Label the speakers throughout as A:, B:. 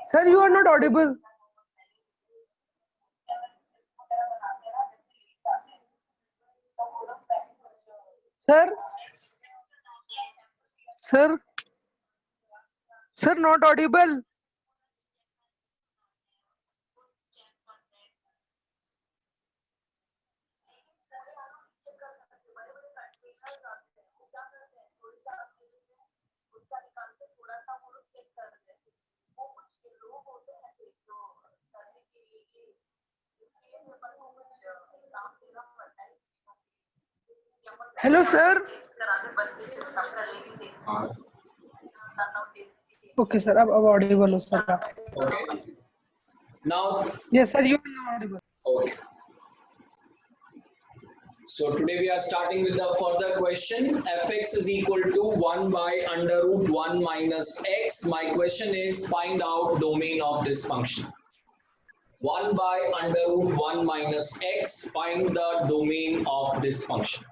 A: Sir, you are not audible. Sir, sir, sir, not audible. Hello, sir. Okay, sir. अब audible हो sir आप.
B: Okay. Now,
A: Yes, sir. You are now audible.
B: okay. So today we are starting with the further question. Fx is equal to 1 by under root 1 minus x. My question is find out domain of this function. 1 by under root 1 minus x. Find the domain of this function.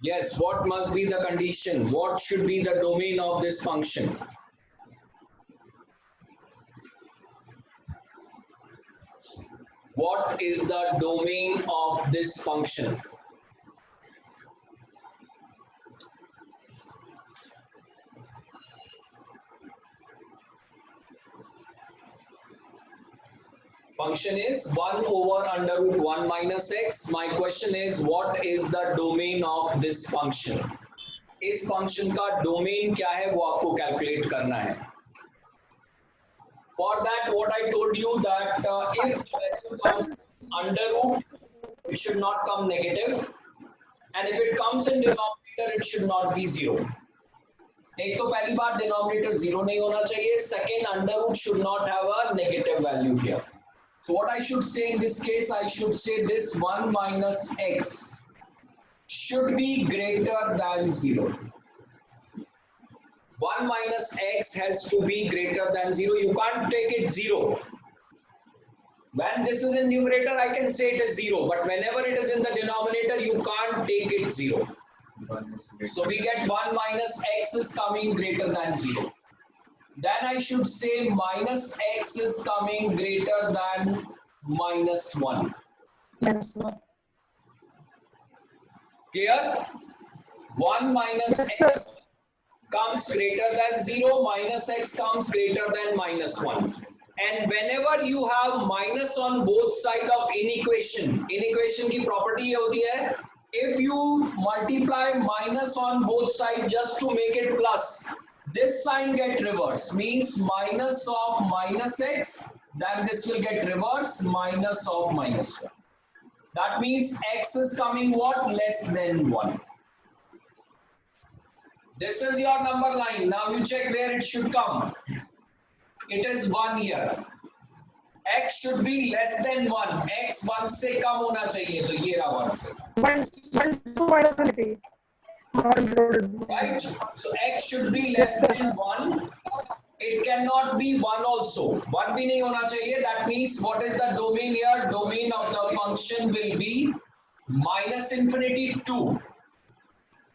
B: Yes, what must be the condition? What should be the domain of this function? What is the domain of this function? Function is 1 over under root 1 minus x. My question is what is the domain of this function? इस function का domain क्या है वो आपको calculate करना है. For that, what I told you that if value comes under root, it should not come negative, and if it comes in denominator, it should not be 0. एक तो पहली बार denominator 0 नहीं होना चाहिए. Second, under root should not have a negative value here. So what I should say in this case, I should say this 1 minus x should be greater than 0. 1 minus x has to be greater than 0. You can't take it 0. When this is in numerator, I can say it is 0. But whenever it is in the denominator, you can't take it 0. So we get 1 minus x is coming greater than 0. Then I should say minus x is coming greater than minus 1.
A: Yes, sir.
B: Clear? 1 minus
A: Yes,
B: x
A: sir.
B: comes greater than 0, minus x comes greater than minus 1. And whenever you have minus on both sides of inequation की property ये होती है, if you multiply minus on both sides just to make it plus, this sign get reverse, means minus of minus x, then this will get reverse, minus of minus 1. That means x is coming what? Less than 1. This is your number line. Now you check where it should come. It is 1 here. X should be less than 1. X 1 से कम होना चाहिए. तो ये रहा 1 से.
A: 1 to minus
B: Right? So x should be less than 1. It cannot be 1 also. 1 भी नहीं होना चाहिए. That means what is the domain here? Domain of the function will be minus infinity 2.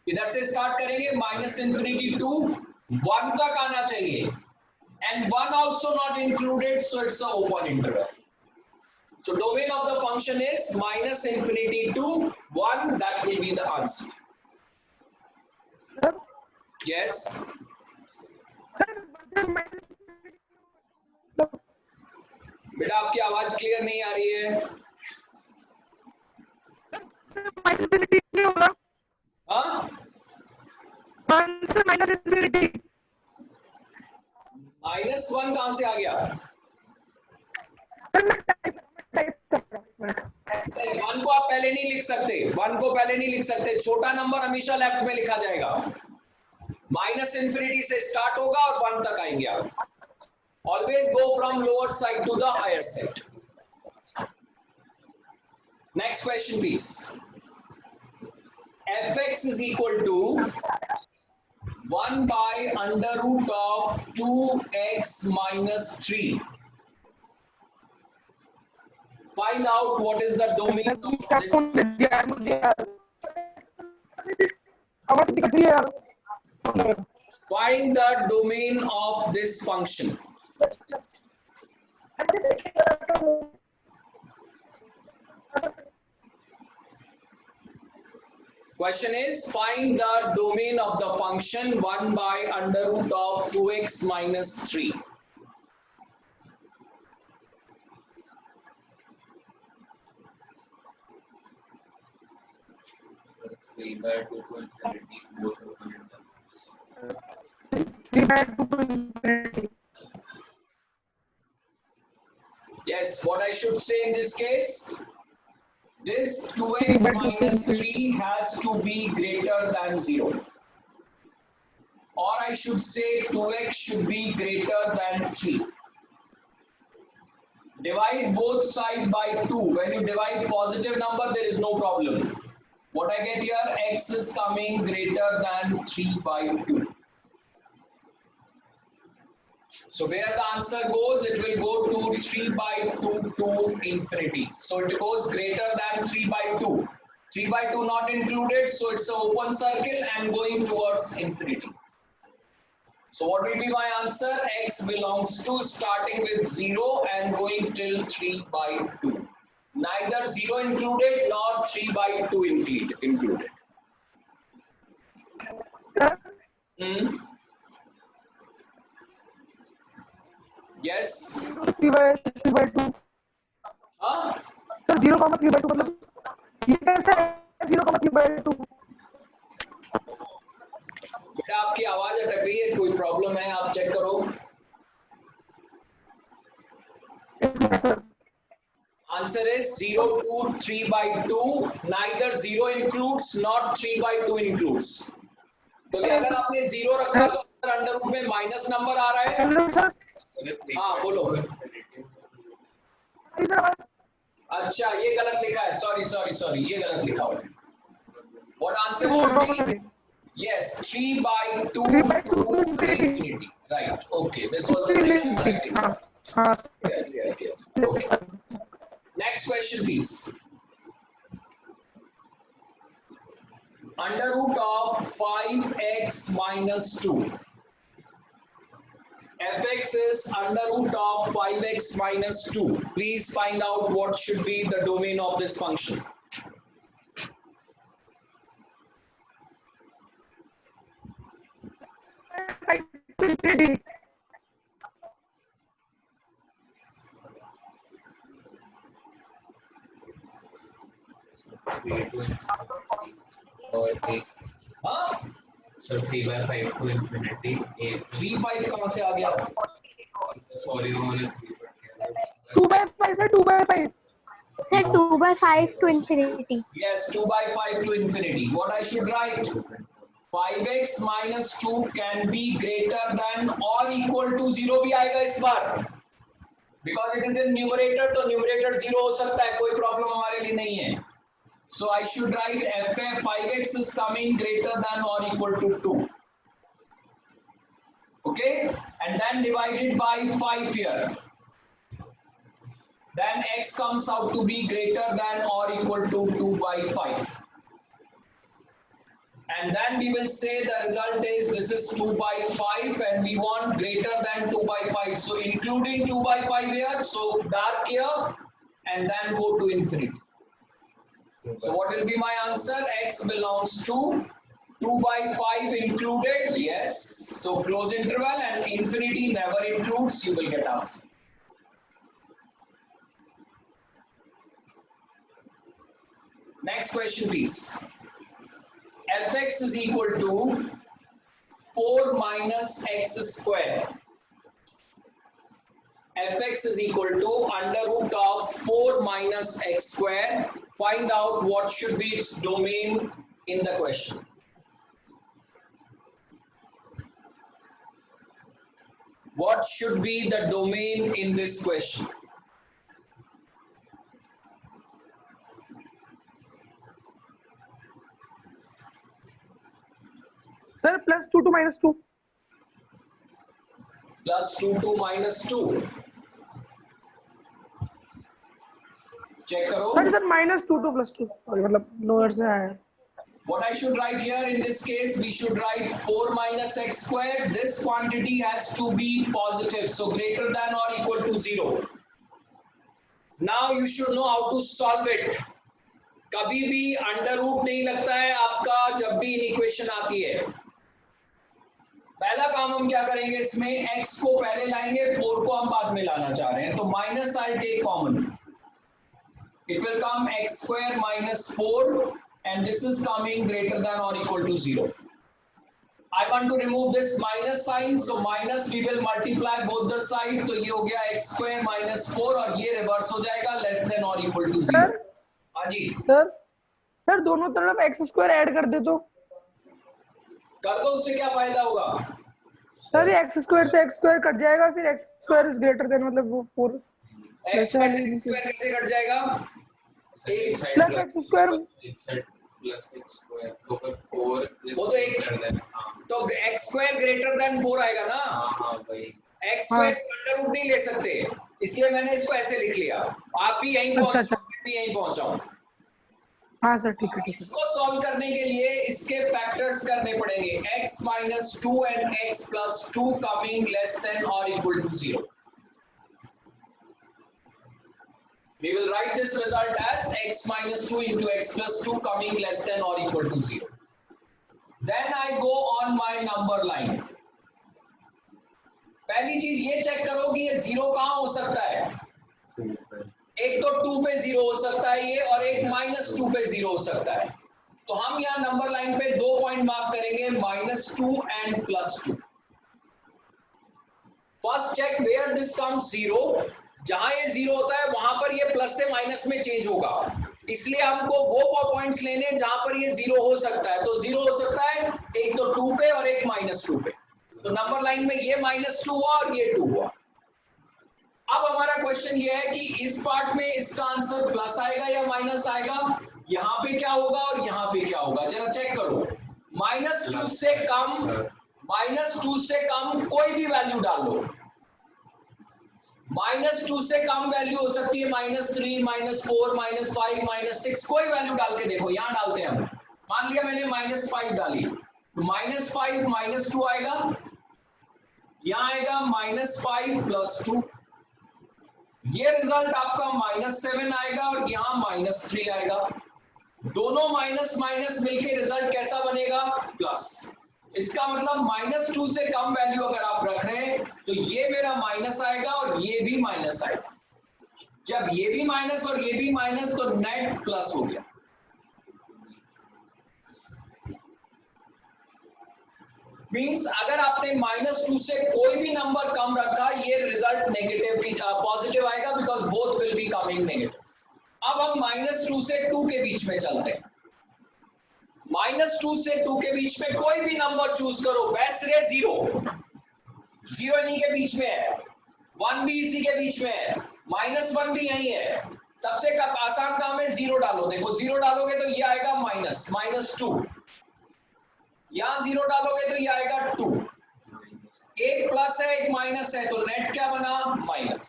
B: इधर से स्टार्ट करेंगे minus infinity to 1 तक आना चाहिए, and 1 also not included, so it's an open interval. So domain of the function is minus infinity to 1. That will be the answer.
A: Sir,
B: Yes. बेटा आपकी आवाज clear नहीं आ रही है. हाँ, -1 कहां से आ गया? 1 को आप पहले नहीं लिख सकते. 1 को पहले नहीं लिख सकते. छोटा नंबर हमेशा लेफ्ट में लिखा जाएगा. माइनस इंफिनिटी से स्टार्ट होगा और 1 तक आएंगे आप. Always go from lower side to the higher side. Next question, please. Fx is equal to 1 by under root of 2x minus 3. Find out what is the domain of this. Find the domain of this function. Question is, find the domain of the function 1 by under root of 2x minus 3.
C: Three by two to infinity, both open intervals.
A: 3 by 2 to infinity.
B: Yes, what I should say in this case? This 2x minus 3 has to be greater than 0. Or I should say 2x should be greater than 3. Divide both sides by 2. When you divide positive number, there is no problem. What I get here, x is coming greater than 3 by 2. So where the answer goes, it will go to 3 by 2 to infinity. So it goes greater than 3 by 2. 3 by 2 not included, so it's an open circle and going towards infinity. So what will be my answer? X belongs to starting with 0 and going till 3 by 2. Neither 0 included nor 3 by 2 included. Yes.
A: 3 by 2.
B: Huh?
A: So 0, 3 by 2 मतलब ये कैसे है 0, 3 by 2?
B: बेटा आपकी आवाज अटक रही है, कोई प्रॉब्लम है आप चेक करो. Answer is 0 to 3 by 2. Neither 0 includes nor 3 by 2 includes. तो अगर आपने 0 रखा तो अंडर रूट में माइनस नंबर आ रहा है.
A: Hello sir.
B: हाँ बोलो. अच्छा ये गलत लिखा है. सॉरी ये गलत लिखा हुआ है. What answer should be? Yes, 3 by 2 to infinity. Right. Okay. This was the correct answer. Clear. Okay. Next question, please. Under root of 5x minus 2. Fx is under root of 5x minus 2. Please find out what should be the domain of this function.
A: Infinity.
C: Three to infinity or a.
B: हाँ?
C: So 3 by 5 to infinity. A
B: 3 5 कहाँ से आ गया?
C: sorry उन्होंने 3 पर किया.
A: 2 by 5 sir, 2 by 5.
D: Sir, 2 by 5 to infinity.
B: Yes, 2 by 5 to infinity. What I should write? 5x minus 2 can be greater than or equal to 0 भी आएगा इस बार. Because it is in numerator, तो numerator 0 हो सकता है, कोई problem हमारे लिए नहीं है. So I should write f 5x is coming greater than or equal to 2. Okay, and then divided by 5 here. Then x comes out to be greater than or equal to 2 by 5. And then we will say the result is this is 2 by 5 and we want greater than 2 by 5. So including 2 by 5 here, so dark here and then go to infinity. So what will be my answer? X belongs to 2 by 5 included, yes. So close interval and infinity never includes, you will get answer. Next question please. Fx is equal to 4 minus x square. Fx is equal to under root of 4 minus x square. Find out what should be its domain in the question. What should be the domain in this question?
A: Sir, plus 2 to minus 2.
B: Plus 2 to minus 2. Check करो.
A: Sir, minus 2 to plus 2. मतलब lower से आया.
B: What I should write here in this case, we should write 4 minus x square. This quantity has to be positive, so greater than or equal to 0. Now you should know how to solve it. कभी भी under root नहीं लगता है आपका जब भी equation आती है। पहला काम हम क्या करेंगे, इसमें x को पहले लाएंगे, 4 को हम बाद में लाना चाह रहे हैं, तो minus I take common, it will come x square minus 4 and this is coming greater than or equal to 0. I want to remove this minus sign, so minus we will multiply both the side, तो ये हो गया x square minus 4 और ये reverse हो जाएगा less than or equal to 0. हाँ जी
A: sir दोनों तरफ x स्क्वायर ऐड कर दे तो
B: कर दो, उससे क्या फायदा होगा
A: सर? ये x स्क्वायर से x स्क्वायर कट जाएगा, फिर x square is greater than, मतलब वो 4
B: x स्क्वायर कैसे कट जाएगा?
A: Plus x square
C: plus x square तो फिर 4
B: वो तो एक तो x स्क्वायर ग्रेटर देन 4 आएगा ना।
C: हाँ भाई
B: x स्क्वायर अंडर रूट नहीं ले सकते, इसलिए मैंने इसको ऐसे लिख लिया। आप भी यहीं पहुंचो, मैं भी यहीं पहुंचाऊं।
A: हाँ सर ठीक है।
B: इसको सॉल्व करने के लिए इसके फैक्टर्स करने पड़ेंगे, x minus 2 and x plus 2 coming less than or equal to 0. We will write this result as x minus 2 into x plus 2 coming less than or equal to 0. Then I go on my number line. पहली चीज ये check करो कि ये 0 कहाँ हो सकता है। एक तो 2 पे 0 हो सकता है ये, और एक माइनस 2 पे 0 हो सकता है। तो हम यहाँ नंबर लाइन पे 2 पॉइंट मार्क करेंगे, -2 and +2। First check where this comes 0। जहां ये 0 होता है वहां पर ये प्लस से माइनस में चेंज होगा, इसलिए हमको वो पॉइंट्स लेने जहां पर ये 0 हो सकता है। तो 0 हो सकता है एक तो 2 पे और एक -2 पे। तो नंबर लाइन में ये -2 हुआ और ये 2 हुआ। अब हमारा क्वेश्चन ये है कि इस पार्ट में इसका आंसर प्लस आएगा या माइनस आएगा, यहाँ पे क्या होगा और यहाँ पे क्या होगा, जरा चेक करो। -2 से कम कोई भी वैल्यू डाल लो। -2 से कम वैल्यू हो सकती है -3, -4, -5, -6, कोई वैल्यू डाल के देखो। यहां डालते हैं हम, मान लिया मैंने -5 डाली, तो -5 -2 आएगा, यहां आएगा -5 + 2, ये रिजल्ट आपका -7 आएगा और यहाँ -3 आएगा। दोनों माइनस माइनस मिलके रिजल्ट कैसा बनेगा? प्लस। इसका मतलब -2 से कम वैल्यू अगर आप रख रहे हैं तो ये मेरा माइनस आएगा और ये भी माइनस आएगा। जब ये भी माइनस और ये भी माइनस, तो नेट प्लस हो गया। मींस अगर आपने -2 से कोई भी नंबर कम रखा, ये रिजल्ट नेगेटिव की पॉजिटिव आएगा, because both will be coming negative. अब हम -2 से 2 के बीच में चलते हैं। -2 से 2 के बीच में कोई भी नंबर चूज करो, बेस्ट रे 0 इन्हीं के बीच में है, 1 भी इसी के बीच में है, -1 भी यही है। सबसे आसान काम है 0 डालो। देखो 0 डालोगे तो ये आएगा -2, यहां 0 डालोगे तो ये आएगा 2, एक प्लस है एक माइनस है, तो नेट क्या बना? माइनस।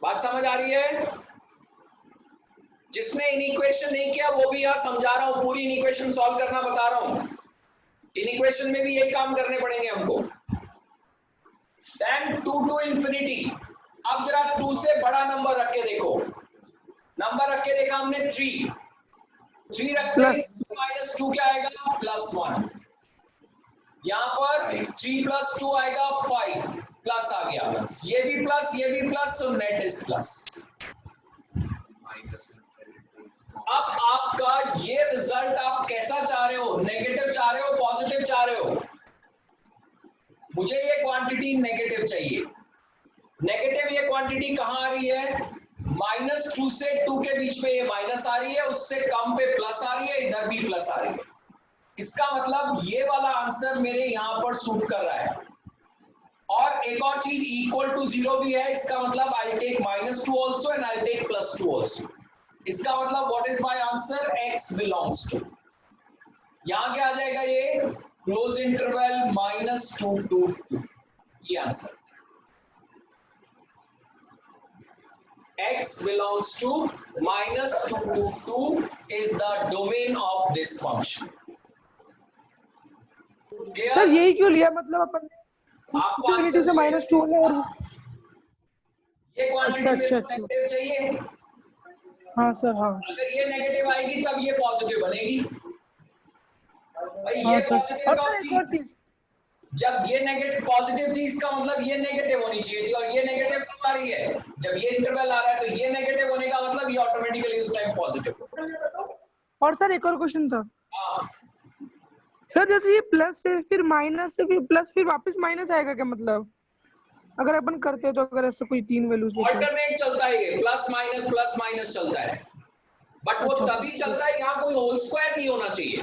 B: बात समझ आ रही है? जिसने इनइक्वेशन नहीं किया वो भी यहां समझा रहा हूं, पूरी इनइक्वेशन सॉल्व करना बता रहा हूं। इनइक्वेशन में भी यही काम करने पड़ेंगे हमको। Then 2 to infinity। अब जरा 2 से बड़ा नंबर रख के देखो, नंबर रख के देखा हमने 3 रखते हैं, -2 क्या आएगा? +1। यहां पर 3 + 2 आएगा 5, प्लस आ गया, ये भी प्लस, तो नेट इज प्लस। अब आपका ये रिजल्ट आप कैसा चाह रहे हो? नेगेटिव चाह रहे हो, पॉजिटिव चाह रहे हो? मुझे ये क्वांटिटी नेगेटिव चाहिए। नेगेटिव ये क्वांटिटी कहां आ रही है? -2 से 2 के बीच में ये माइनस आ रही है, उससे कम पे प्लस आ रही है, इधर भी प्लस आ रही है। इसका मतलब ये वाला आंसर मेरे यहां पर सूट कर रहा है। और एक और चीज, इक्वल टू 0 भी है, इसका मतलब I take -2 also and I take +2 also. इसका मतलब what is my answer? x belongs to, यहां क्या आ जाएगा? ये क्लोज इंटरवल -2 to 2, ये answer. x belongs to minus 2 to 2 is the domain of this function.
A: Sir
B: Clear?
A: यही क्यों लिया, मतलब अपन
B: आपको
A: इनफिनिटी
B: आंसर
A: से -2 है और
B: ये क्वांटिटी
A: अच्छा,
B: मेरे
A: अच्छा,
B: को
A: अच्छा।
B: नेगेटिव चाहिए।
A: हाँ सर, हाँ
B: अगर ये नेगेटिव आएगी तब ये पॉजिटिव बनेगी। भाई
A: हाँ
B: ये
A: सर।
B: पॉजिटिव
A: और
B: कब
A: सर एक
B: थी?
A: और चीज,
B: जब ये नेगेटिव पॉजिटिव थी इसका मतलब ये नेगेटिव होनी चाहिए थी, और ये नेगेटिव कब आ रही है? जब ये इंटरवल आ रहा है, तो ये नेगेटिव होने का मतलब ये ऑटोमेटिकली उस टाइम पॉजिटिव।
A: और सर एक और क्वेश्चन था
B: हाँ,
A: सर, जैसे ये प्लस से फिर माइनस से फिर प्लस फिर वापस माइनस आएगा क्या, मतलब अगर अपन करते हैं तो, अगर ऐसा कोई 3 वैल्यूज में से?
B: ऑल्टरनेट चलता है ये, प्लस माइनस चलता है, बट वो
A: अच्छा
B: तभी चलता है यहाँ कोई होल स्क्वायर नहीं होना चाहिए,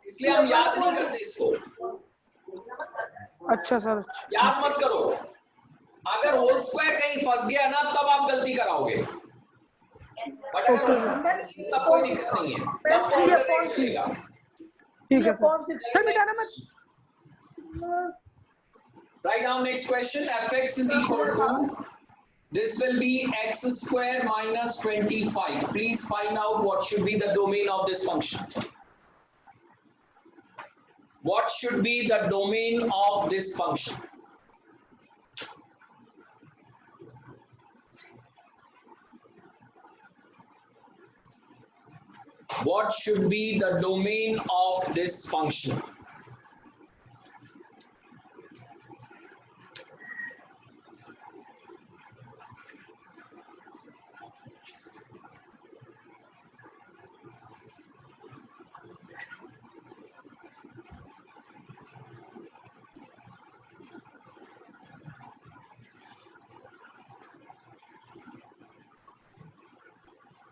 B: इसलिए हम याद नहीं करते इसको।
A: अच्छा सर, अच्छा।
B: याद मत करो, अगर होल स्क्वायर कहीं फंस गया ना तब आप गलती कराओगे, बट अगर तब कोई दिक्कत नहीं है, तब तो ऑल्टरनेट चलेगा।
A: ठीक है सर, सर मिटाना मत।
B: Right now, next question. Fx is equal to, this will be x square minus 25. Please find out what should be the domain of this function. What should be the domain of this function? What should be the domain of this function?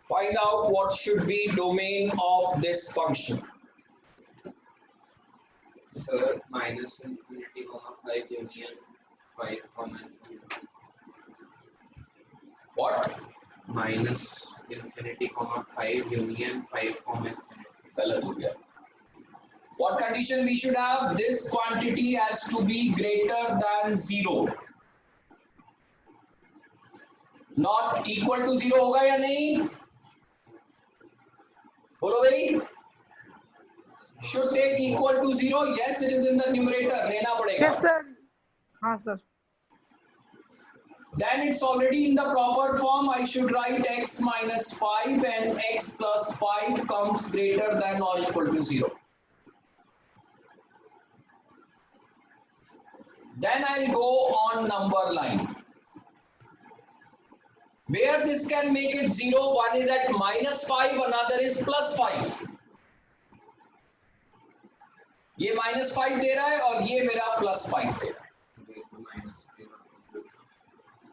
B: Find out what should be domain of this function.
C: Sir, minus infinity, 5 union 5, infinity.
B: What?
C: Minus infinity, 5 union 5, infinity.
B: गलत हो गया. What condition we should have? This quantity has to be greater than 0. Not equal to 0 होगा या नहीं? बोलो भाई. Should take equal to 0. Yes, it is in the numerator. लेना पड़ेगा.
A: यस सर, हाँ sir.
B: Then it's already in the proper form. I should write x minus 5 and x plus 5 comes greater than or equal to 0. Then I'll go on number line. Where this can make it 0, one is at minus 5, another is plus 5. ये minus 5 दे रहा है और ये मेरा plus 5 दे रहा है.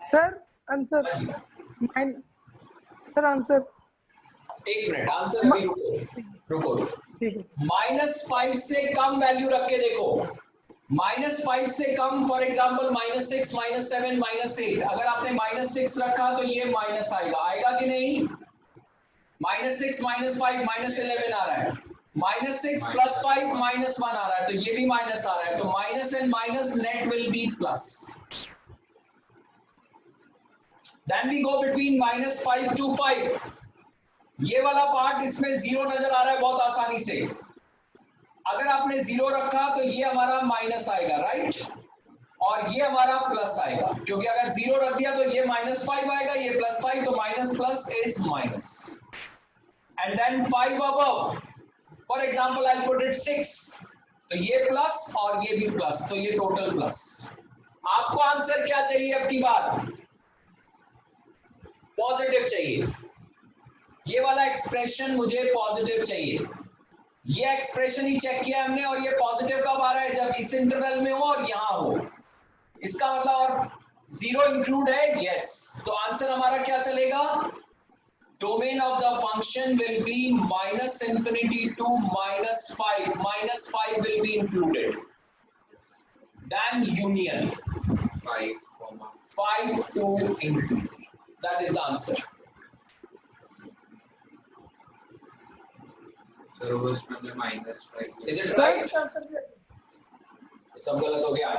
A: Sir answer, sir answer,
B: एक minute, answer अभी रुको.
A: ठीक है।
B: -5 से कम वैल्यू रख के देखो. -5 से कम, फॉर एग्जाम्पल -6, -7, -8. अगर आपने -6 रखा तो ये माइनस आएगा कि नहीं? -6 -5 -11 आ रहा है. -6 + 5 -1 आ रहा है, तो ये भी माइनस आ रहा है, तो minus and minus net will be plus. Then we go between -5 to 5. ये वाला पार्ट इसमें 0 नजर आ रहा है बहुत आसानी से. अगर आपने 0 रखा तो ये हमारा माइनस आएगा, राइट, और ये हमारा प्लस आएगा, क्योंकि अगर 0 रख दिया तो ये -5 आएगा, ये +5, तो minus plus is minus. And then 5 above, for example I put it 6, तो ये प्लस और ये भी प्लस, तो ये टोटल प्लस. आपको आंसर क्या चाहिए अब की बार? पॉजिटिव चाहिए. ये वाला एक्सप्रेशन मुझे पॉजिटिव चाहिए. ये एक्सप्रेशन ही चेक किया हमने, और ये पॉजिटिव कब आ रहा है? जब इस इंटरवल में हो और यहां हो. इसका मतलब और 0 इंक्लूड है, यस. तो आंसर हमारा क्या चलेगा? Domain of the function will be -infinity to -5. -5 will be included. Then union 5 to infinity. That is the answer.
C: Sir वो इसमें -5.
B: Is it right? सब गलत हो गया.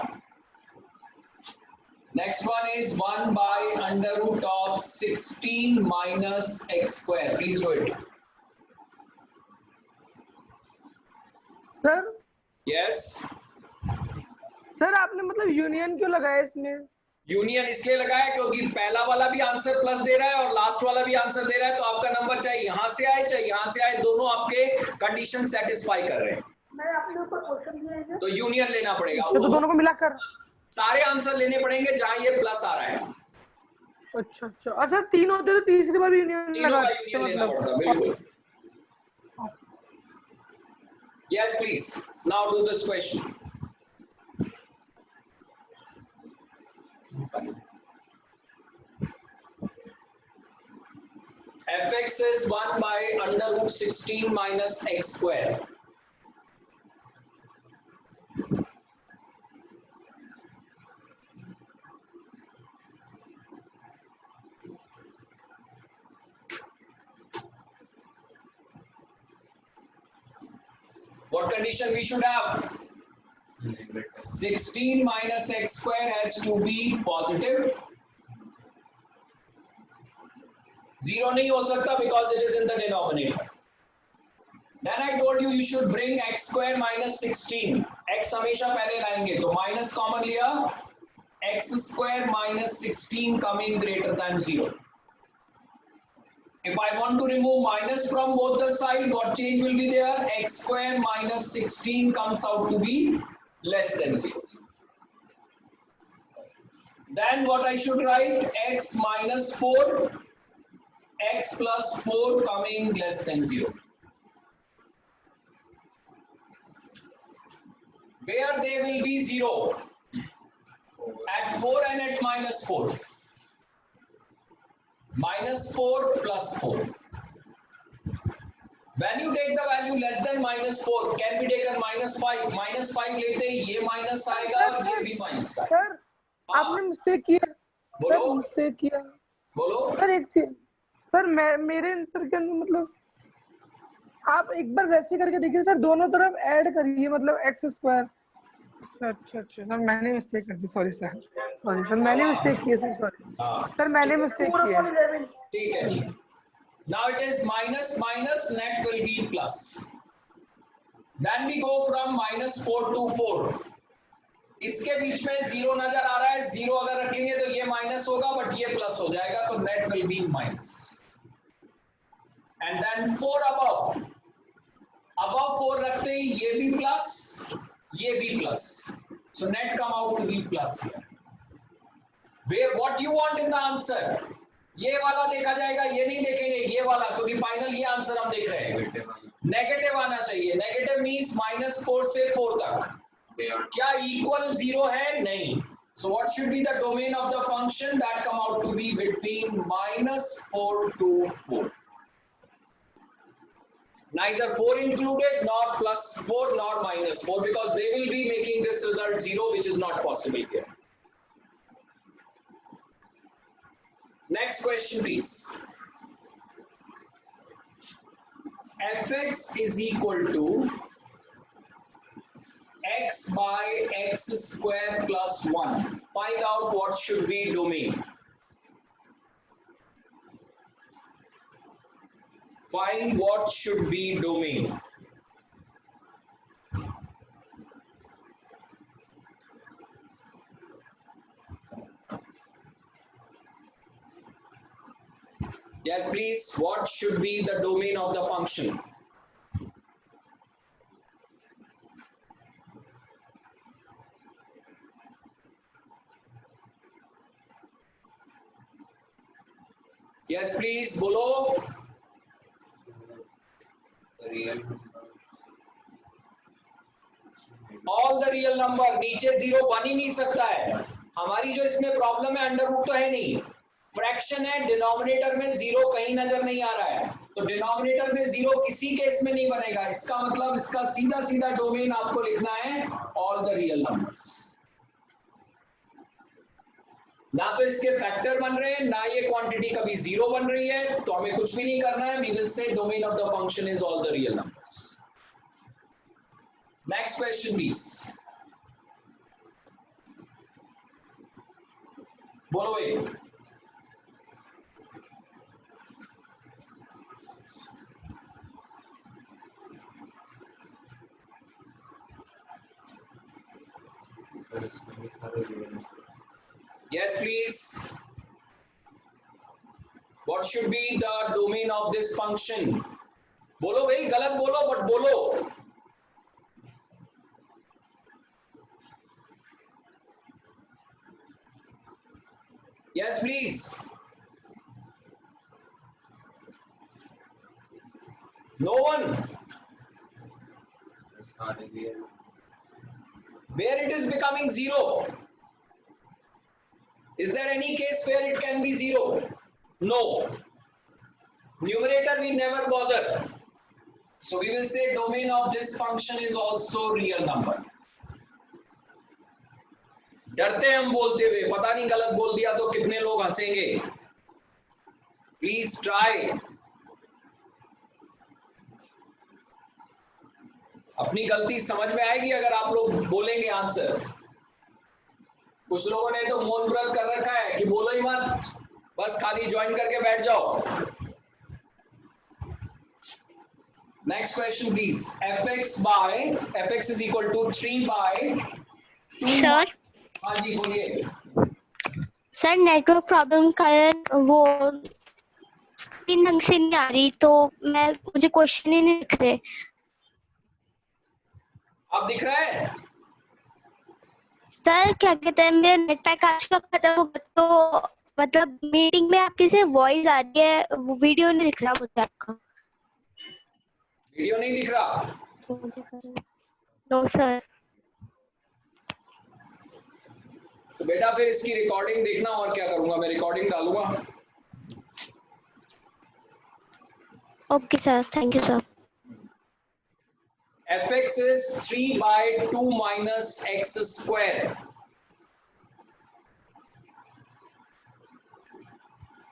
B: Next one is 1 by under root of 16 minus x square. Please do it.
A: Sir
B: Yes.
A: Sir आपने मतलब union क्यों लगाया इसमें?
B: यूनियन इसलिए लगाया क्योंकि पहला वाला भी आंसर प्लस दे रहा है और लास्ट वाला भी आंसर दे रहा है, तो आपका नंबर चाहे यहां से आए चाहे यहां से आए, दोनों आपके कंडीशन सेटिस्फाई कर रहे हैं,
A: आपने ऊपर क्वेश्चन दिया है
B: तो यूनियन लेना पड़ेगा।
A: तो दोनों को मिलाकर।
B: सारे आंसर लेने पड़ेंगे जहां ये प्लस आ रहा है,
A: अच्छा अच्छा, और सर तीन होते तो तीसरी बार भी यूनियन
B: तीनों
A: लगा
B: का
A: सकते
B: यूनियन लेना पड़ता, बिल्कुल। Yes, please. Now do this question. fx is 1 by under root 16 minus x square. What condition we should have? 16 minus x square has to be positive. 0 नहीं हो सकता because it is in the denominator. Then I told you you should bring x square minus 16. x हमेशा पहले लाएंगे, तो minus common लिया, x square minus 16 coming greater than 0. If I want to remove minus from both the sides, what change will be there? X square minus 16 comes out to be less than 0. Then what I should write? X minus 4, x plus 4 coming less than 0. Where they will be 0? At 4 and at minus 4. Minus 4 plus 4. When you take the value less than minus 4, can be taken minus 5. Minus 5 लेते ही ये minus आएगा और ये भी minus आएगा।
A: Sir आपने mistake किया,
B: बोलो।
A: सर मिस्टेक किया।
B: बोलो।
A: सर एक चीज, सर मेरे आंसर के अंदर मतलब आप एक बार वैसे करके देखिए सर, दोनों तरफ ऐड करिए मतलब एक्स स्क्वायर। अच्छा अच्छा सर मैंने मिस्टेक कर दी, सॉरी सर, सॉरी सर मैंने मिस्टेक की है सर, सॉरी सर मैंने मिस्टेक की है।
B: ठीक है जी। Now it is minus minus, net will be plus. Then we go from minus 4 to 4. इसके बीच में 0 नजर आ रहा है, 0 अगर रखेंगे तो ये माइनस होगा बट ये प्लस हो जाएगा, तो net will be minus. And then 4 above. Above 4 रखते ही ये भी प्लस, ये भी plus. So net come out to be plus here. Where what you want in the answer? ये वाला देखा जाएगा, ये नहीं देखेंगे ये वाला, क्योंकि फाइनल ये आंसर हम देख रहे हैं। नेगेटिव आना चाहिए, नेगेटिव मींस माइनस 4 से 4 तक। क्या इक्वल 0 है? नहीं। So what should be the domain of the function? That come out to be between minus 4 to 4. Neither 4 included, nor plus 4, nor minus 4, because they will be making this result 0, which is not possible here. Next question, please. fx is equal to x by x square plus 1. Find out what should be domain. Find what should be domain. Yes, please. What should be the domain of the function? Yes, please. बोलो.
C: Real.
B: All the real number. नीचे 0 बन ही नहीं सकता है. हमारी जो इसमें problem है, अंडर रूट तो है नहीं, फ्रैक्शन है, डिनोमिनेटर में 0 कहीं नजर नहीं आ रहा है, तो डिनोमिनेटर में 0 किसी केस में नहीं बनेगा। इसका मतलब इसका सीधा सीधा डोमेन आपको लिखना है ऑल द रियल नंबर्स। ना तो इसके फैक्टर बन रहे हैं, ना ये क्वांटिटी कभी 0 बन रही है, तो हमें कुछ भी नहीं करना है। We will say domain of the function is all the real numbers. Next question please. बोलो भाई।
C: सर इसमें भी सारे रियल हैं।
B: Yes, please. What should be the domain of this function? बोलो भाई, गलत बोलो बट बोलो। Yes, please. No one.
C: सारे real.
B: Where it is becoming zero. Is there any case where it can be zero? No. Numerator we never bother. So we will say domain of this function is also real number. डरते हैं हम बोलते हुए, पता नहीं गलत बोल दिया तो कितने लोग हंसेंगे। Please try. अपनी गलती समझ में आएगी अगर आप लोग बोलेंगे आंसर। कुछ लोगों ने तो मौन व्रत कर रखा है कि बोलो ही मत, बस खाली ज्वाइन करके बैठ जाओ। Next question please. fx is equal to 3 by 2।
D: Sir
B: हाँ जी बोलिए।
D: सर नेटवर्क प्रॉब्लम कारण वो स्क्रीन ढंग से नहीं आ रही, तो मुझे क्वेश्चन ही नहीं दिख रहे।
B: अब दिख रहा है?
D: सर क्या कहते हैं, मेरा नेट पैक आज का खत्म होगा, तो मतलब मीटिंग में आपकी से वॉइस आ रही है, वो वीडियो नहीं दिख रहा मुझे आपका।
B: वीडियो नहीं दिख रहा?
D: No sir.
B: तो बेटा फिर इसकी रिकॉर्डिंग देखना, और क्या करूंगा मैं, रिकॉर्डिंग डालूंगा।
D: Okay sir, thank you sir.
B: fx is 3 by 2 minus x square।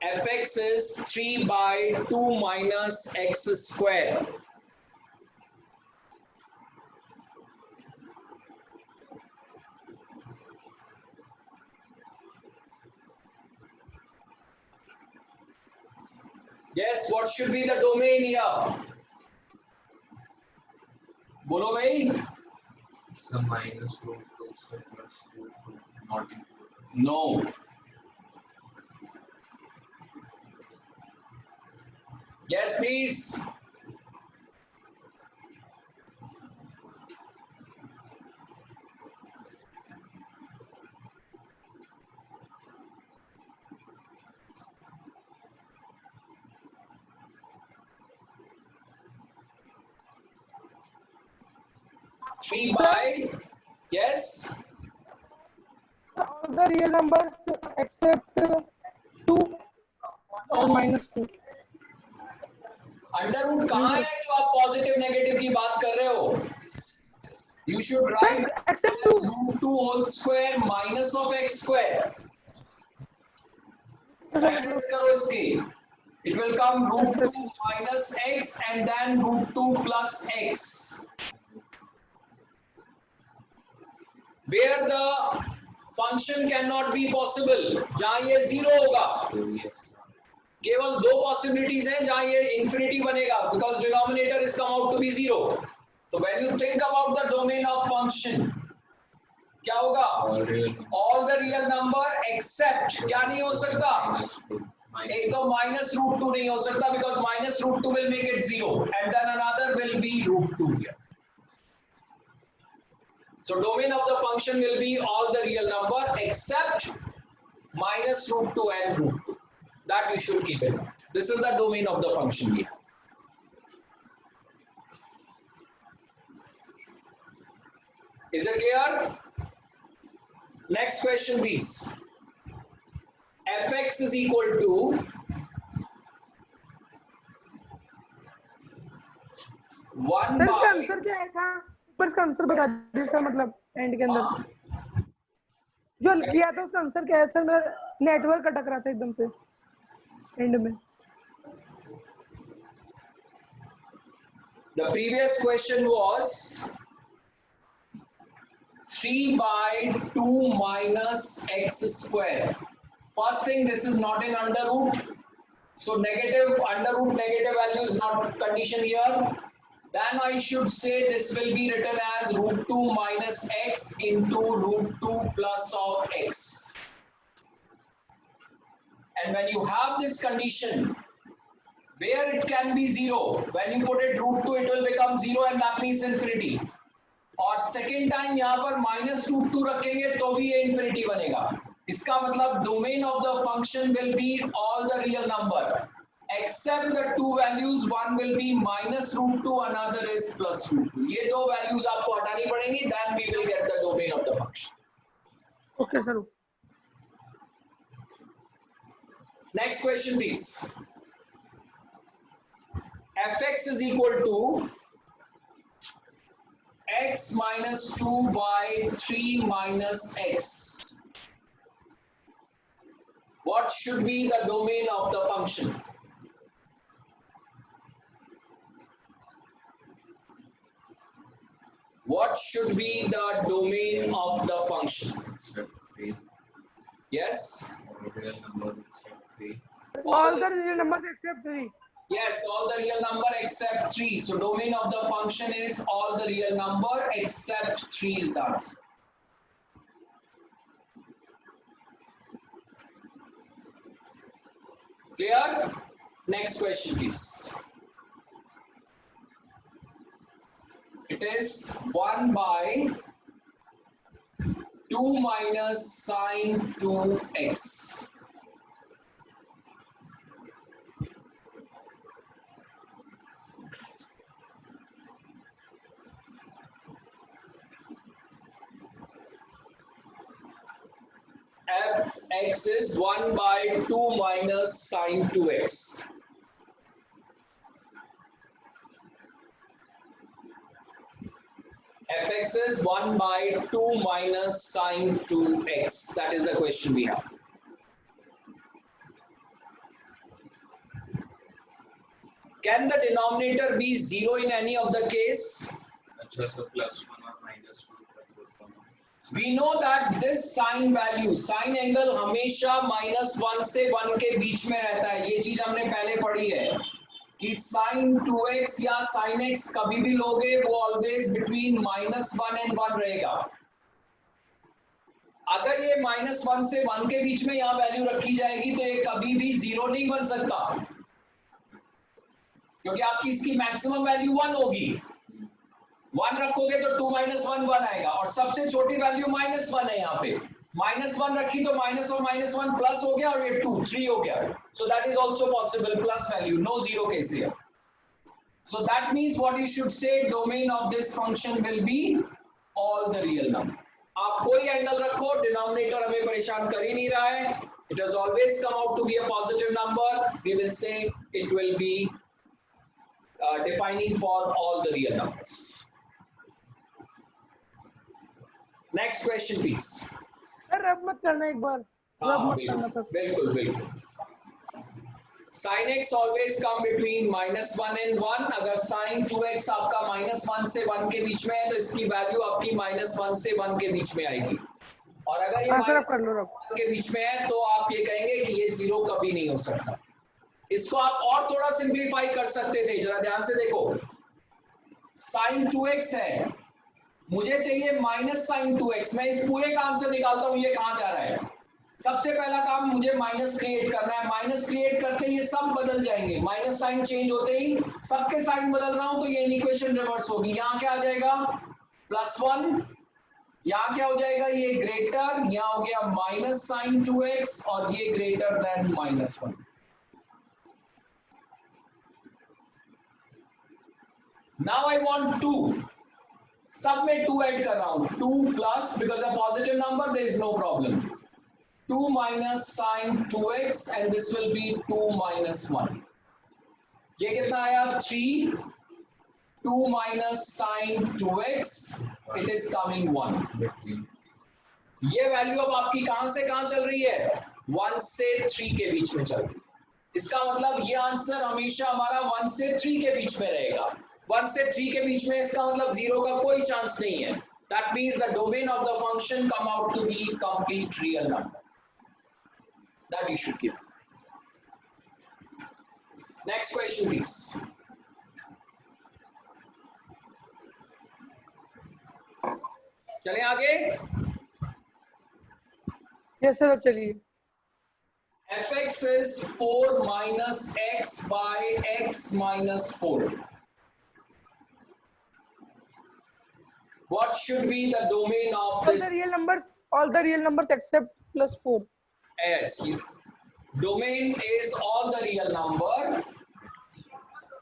B: fx is 3 by 2 minus x square। Yes, what should be the domain here? बोलो भाई।
C: सर माइनस रूट 2 से plus root 2 not equal.
B: No. Yes, please. Three by, yes.
A: All the real numbers except 2 और -2।
B: Under root कहाँ है जो आप positive negative की बात कर रहे हो? You should write
A: except 2
B: root 2 whole square minus of x square. Practice करो इसकी। It will come root 2 minus x and then root 2 plus x. Where the function cannot be possible, जहाँ ये zero होगा।
C: सो यस
B: केवल दो possibilities हैं जहां ये इंफिनिटी बनेगा, because denominator is come out to be zero. तो when you think about the domain of function, क्या होगा? All the real number except, क्या नहीं हो सकता? एक तो माइनस रूट 2 नहीं हो सकता, because minus root 2 will make it zero and then another will be root 2 here. So domain of the function will be all the real number except minus root 2 and root 2. That you should keep in mind. This is the domain of the function we have. Is it clear? Next question please. fx is equal to 1
A: sir इसका
B: by
A: answer क्या है था? ऊपर इसका answer बता दीजिए sir, मतलब and के अंदर जो किया था उसका आंसर क्या है सर? मेरा नेटवर्क अटक रहा था एकदम से एंड में।
B: the previous question was 3 by 2 minus x square. First thing, this is not in under root. So negative, under root negative value is not condition here. Then I should say this will be written as root 2 minus x into root 2 plus of x. And when you have this condition, where it can be 0, when you put it root 2, it will become 0 and that means infinity. और second time यहाँ पर minus root 2 रखेंगे तो भी ये infinity बनेगा. इसका मतलब domain of the function will be all the real number. Except the two values, one will be minus root 2, another is plus root 2. ये दो values आपको हटानी पड़ेंगी, then we will get the domain of the function.
A: Okay, sir.
B: Next question, please. Fx is equal to x minus 2 by 3 minus x. What should be the domain of the function? What should be the domain of the function?
C: Except 3.
B: Yes?
C: All real numbers except 3.
A: All the real numbers except 3.
B: Yes, all the real number except 3. So domain of the function is all the real number except 3 is the answer. Clear? Next question, please. It is 1 by 2 minus sine 2x. Fx is 1 by 2 minus sine 2x. Fx is 1 by 2 minus sine 2x. That is the question we have. Can the denominator be 0 in any of the case?
C: अच्छा, so plus 1 or minus 2.
B: We know that this sine value, sine angle हमेशा -1 से 1 के बीच में रहता है. ये चीज हमने पहले पढ़ी है कि sin 2x या sin x कभी भी लोगे वो ऑलवेज बिटवीन -1 and 1 रहेगा. अगर ये -1 से 1 के बीच में यहाँ वैल्यू रखी जाएगी तो ये कभी भी 0 नहीं बन सकता, क्योंकि आपकी इसकी मैक्सिमम वैल्यू 1 होगी. 1 रखोगे तो 2 minus 1 1 आएगा और सबसे छोटी वैल्यू -1 है. यहाँ पे -1 रखी तो माइनस और -1 प्लस हो गया और ये 2 3 हो गया. So that is also possible, plus value, no 0 case here. So that means what you should say, domain of this function will be all the real number. आप कोई एंगल रखो, डिनोमिनेटर हमें परेशान कर ही नहीं रहा है. It has always come out to be a positive number. We will say it will be defining for all the real numbers. Next question, please.
A: रब मत करना एक बार. रब मत करना सब.
B: बिल्कुल बिल्कुल. Sin x always come between -1 and 1. अगर sin 2x आपका -1 से 1 के बीच में है तो इसकी वैल्यू अपनी -1 से 1 के बीच में आएगी. और अगर ये
A: सर, अब कर लो रब.
B: 1 के बीच में है तो आप ये कहेंगे कि ये 0 कभी नहीं हो सकता. इसको आप और थोड़ा सिंप्लीफाई कर सकते थे. जरा ध्यान से देखो, sin 2x है, मुझे चाहिए माइनस साइन 2x. मैं इस पूरे काम से निकालता हूं ये कहां जा रहा है. सबसे पहला काम मुझे माइनस क्रिएट करना है. माइनस क्रिएट करते ही ये सब बदल जाएंगे. माइनस साइन चेंज होते ही सबके साइन बदल रहा हूं तो ये इक्वेशन रिवर्स होगी. यहाँ क्या आ जाएगा, +1. यहाँ क्या हो जाएगा, ये ग्रेटर, यहाँ हो गया माइनस साइन 2x और ये greater than -1. Now I want 2. सब में 2 ऐड कर रहा हूं. 2 plus, because a positive number there is no problem. 2 minus sin 2x and this will be 2 minus 1. ये कितना आया, 3. 2 minus sin 2x, it is coming 1. ये वैल्यू अब आपकी कहां से कहां चल रही है, 1 से 3 के बीच में चल रही है. इसका मतलब ये आंसर हमेशा हमारा 1 से 3 के बीच में रहेगा. 1 से 3 के बीच में इसका मतलब 0 का कोई चांस नहीं है. That means the domain of the function come out to be complete real number. That you should give. Next question, please. चलें आगे.
A: यस सर, अब चलिए.
B: fx is 4 minus x by x minus 4. What should be the domain of
A: All the
B: this?
A: real numbers except plus 4.
B: Yes. Domain is all the real number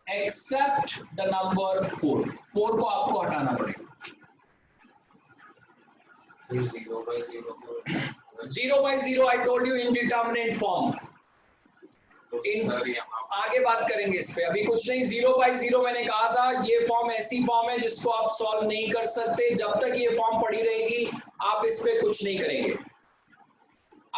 B: except the number 4. 4 को आपको हटाना पड़ेगा.
C: 0 by 0
B: 0 by 0 I told you indeterminate form. आगे बात करेंगे इस पे, अभी कुछ नहीं. 0 by 0 मैंने कहा था, ये फॉर्म ऐसी फॉर्म है जिसको आप सॉल्व नहीं कर सकते. जब तक ये फॉर्म पड़ी रहेगी आप इस पे कुछ नहीं करेंगे.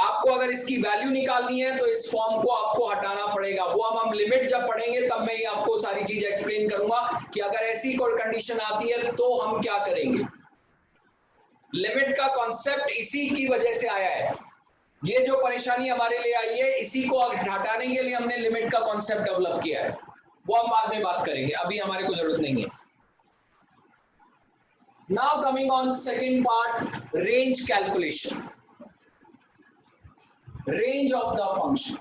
B: आपको अगर इसकी वैल्यू निकालनी है तो इस फॉर्म को आपको हटाना पड़ेगा. वो हम लिमिट जब पढ़ेंगे तब मैं आपको सारी चीज एक्सप्लेन करूंगा कि अगर ऐसी कोई कंडीशन आती है तो हम क्या करेंगे. लिमिट का कॉन्सेप्ट इसी की वजह से आया है. ये जो परेशानी हमारे लिए आई है, इसी को हटाने के लिए हमने लिमिट का कॉन्सेप्ट डेवलप किया है. वो हम बाद में बात करेंगे, अभी हमारे को जरूरत नहीं है. Now coming on second part, range calculation. Range of the function.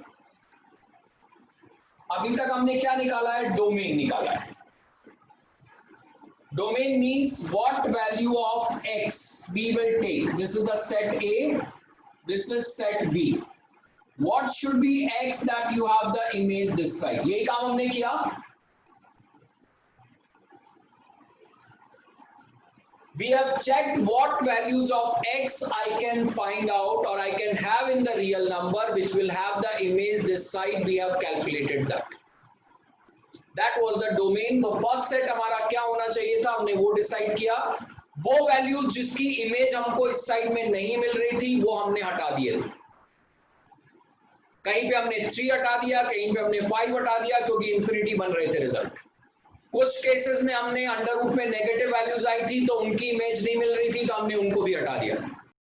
B: अभी तक हमने क्या निकाला है? डोमेन निकाला है. Domain means what value of x we will take. This is the set A, this is set B. What should be x that you have the image this side? यही काम हमने किया. We have checked what values of x I can find out or I can have in the real number which will have the image this side. We have calculated that. That was the domain. तो first set हमारा क्या होना चाहिए था, हमने वो decide किया. वो वैल्यूज जिसकी इमेज हमको इस साइड में नहीं मिल रही थी वो हमने हटा दिए थे. कहीं पे हमने 3 हटा दिया, कहीं पे हमने 5 हटा दिया क्योंकि इंफिनिटी बन रहे थे रिजल्ट. कुछ केसेस में हमने अंडर रूट में नेगेटिव वैल्यूज आई थी तो उनकी इमेज नहीं मिल रही थी तो हमने उनको भी हटा दिया था.